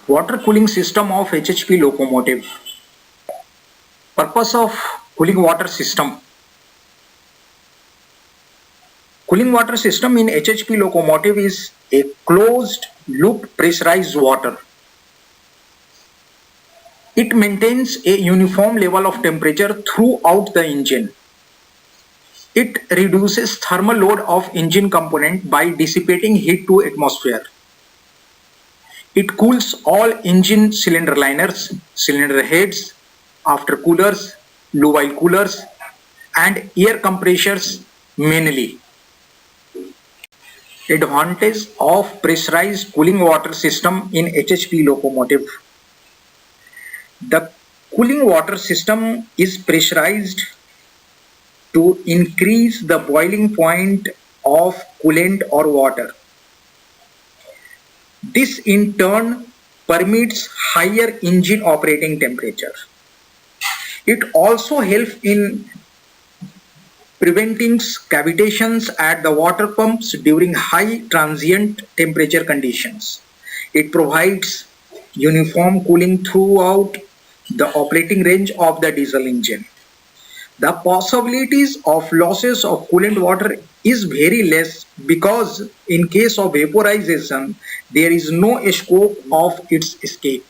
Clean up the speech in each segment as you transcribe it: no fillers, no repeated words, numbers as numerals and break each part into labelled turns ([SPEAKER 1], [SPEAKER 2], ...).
[SPEAKER 1] Water cooling system of HHP locomotive. Purpose of cooling water system. Cooling water system in HHP locomotive is a closed loop pressurized water. It maintains a uniform level of temperature throughout the engine. It reduces thermal load of engine component by dissipating heat to atmosphere. It cools all engine cylinder liners, cylinder heads, aftercoolers, low while coolers, and air compressors mainly. Advantage of pressurized cooling water system in HHP locomotive. The cooling water system is pressurized to increase the boiling point of coolant or water. This in turn permits higher engine operating temperature. It also helps in preventing cavitations at the water pumps during high transient temperature conditions. It provides uniform cooling throughout the operating range of the diesel engine. The possibilities of losses of coolant water is very less because in case of vaporization, there is no scope of its escape.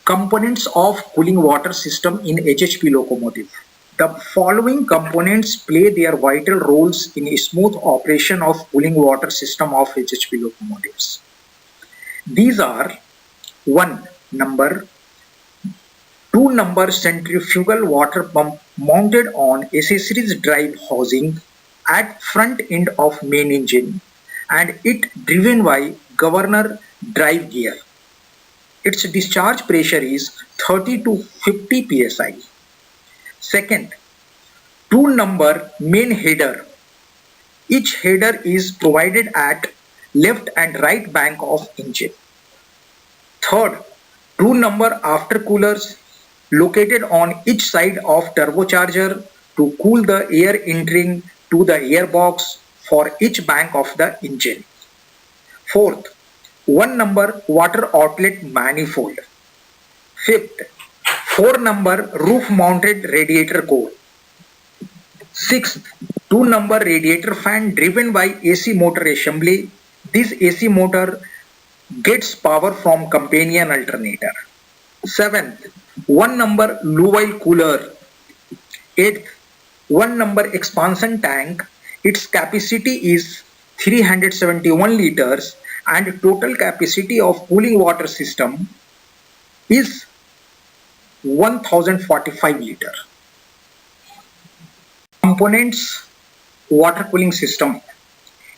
[SPEAKER 1] Components of cooling water system in HHP locomotive. The following components play their vital roles in a smooth operation of cooling water system of HHP locomotives. These are 1. Two number centrifugal water pump mounted on accessories drive housing at front end of main engine and it driven by governor drive gear. Its discharge pressure is 30 to 50 psi. Second, 2 number main header. Each header is provided at left and right bank of engine. Third, 2 number aftercoolers located on each side of turbocharger to cool the air entering to the airbox for each bank of the engine. Fourth, 1 number water outlet manifold. Fifth, 4 number roof mounted radiator core. Sixth, 2 number radiator fan driven by AC motor assembly. This AC motor gets power from companion alternator. Seventh, 1 number low while cooler. Eighth, 1 number expansion tank. Its capacity is 371 liters and total capacity of cooling water system is 1045 liter. Components water cooling system.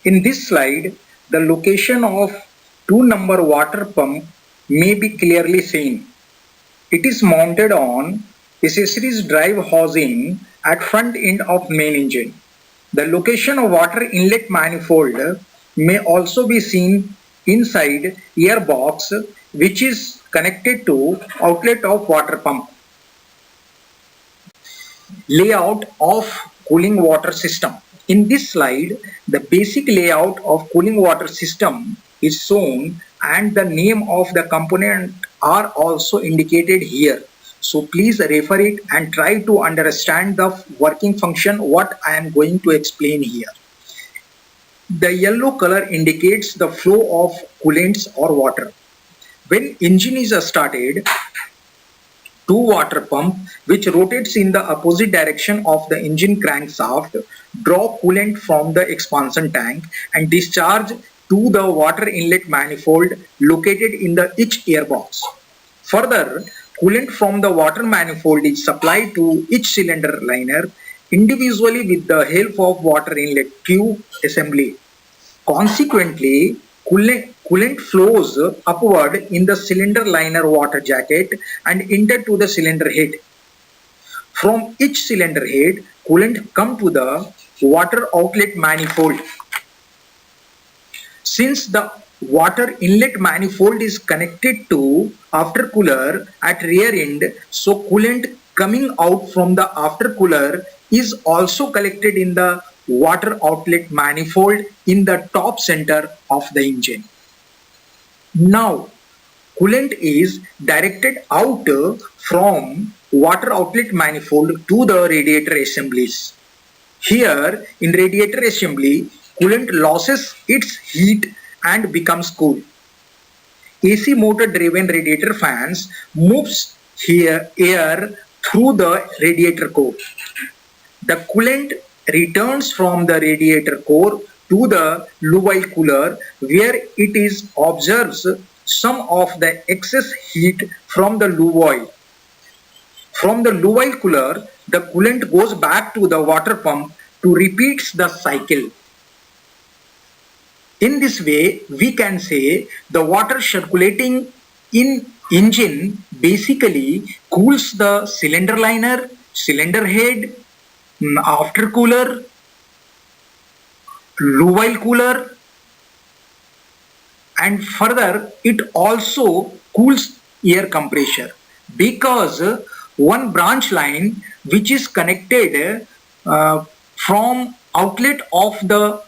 [SPEAKER 1] In this slide, the location of 2 number water pump may be clearly seen. It is mounted on accessories drive housing at front end of main engine. The location of water inlet manifold may also be seen inside airbox which is connected to outlet of water pump. Layout of cooling water system. In this slide, the basic layout of cooling water system is shown and the name of the component are also indicated here. So please refer it and try to understand the working function what I am going to explain here. The yellow color indicates the flow of coolants or water. When engine is started, 2 water pump which rotates in the opposite direction of the engine crankshaft draw coolant from the expansion tank and discharge to the water inlet manifold located in the each airbox. Further, coolant from the water manifold is supplied to each cylinder liner individually with the help of water inlet tube assembly. Consequently, coolant flows upward in the cylinder liner water jacket and enter to the cylinder head. From each cylinder head, coolant come to the water outlet manifold. Since the water inlet manifold is connected to aftercooler at rear end, so coolant coming out from the aftercooler is also collected in the water outlet manifold in the top center of the engine. Now, coolant is directed out from water outlet manifold to the radiator assemblies. Here, in radiator assembly, coolant loses its heat and becomes cool. AC motor driven radiator fans moves here air through the radiator core. The coolant returns from the radiator core to the Lubile cooler where it is absorbs some of the excess heat from the Lubile. From the Lubile cooler, the coolant goes back to the water pump to repeat the cycle. In this way, we can say the water circulating in engine basically cools the cylinder liner, cylinder head, after cooler, Lubile cooler, and further it also cools air compressor because one branch line which is connected from outlet of the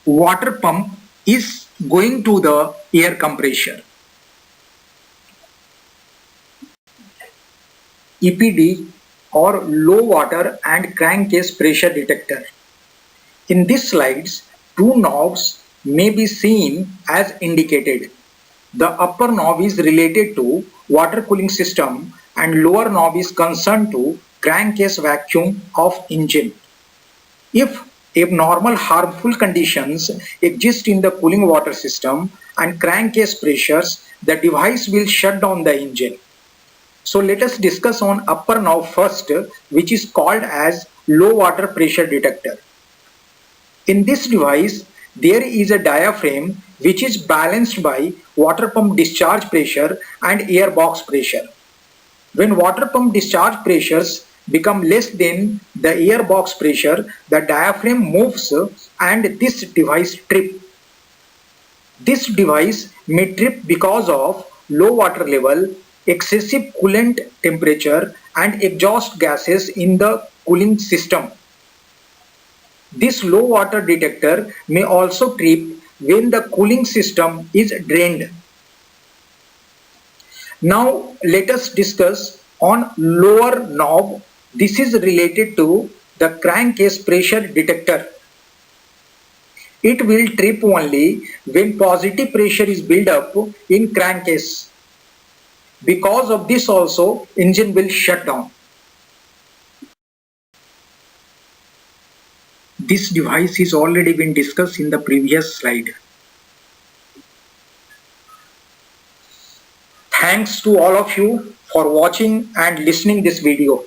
[SPEAKER 1] water pump is going to the air compressor. EPD or low water and crankcase pressure detector. In these slides, two knobs may be seen as indicated. The upper knob is related to water cooling system and lower knob is concerned to crankcase vacuum of engine. If abnormal harmful conditions exist in the cooling water system and crankcase pressures, the device will shut down the engine. So let us discuss on upper knob first, which is called as low water pressure detector. In this device, there is a diaphragm which is balanced by water pump discharge pressure and air box pressure. When water pump discharge pressures become less than the air box pressure, the diaphragm moves and this device trips. This device may trip because of low water level, excessive coolant temperature and exhaust gases in the cooling system. This low water detector may also trip when the cooling system is drained. Now let us discuss on lower knob. This is related to the crankcase pressure detector. It will trip only when positive pressure is built up in crankcase. Because of this also, engine will shut down. This device is already been discussed in the previous slide. Thanks to all of you for watching and listening this video.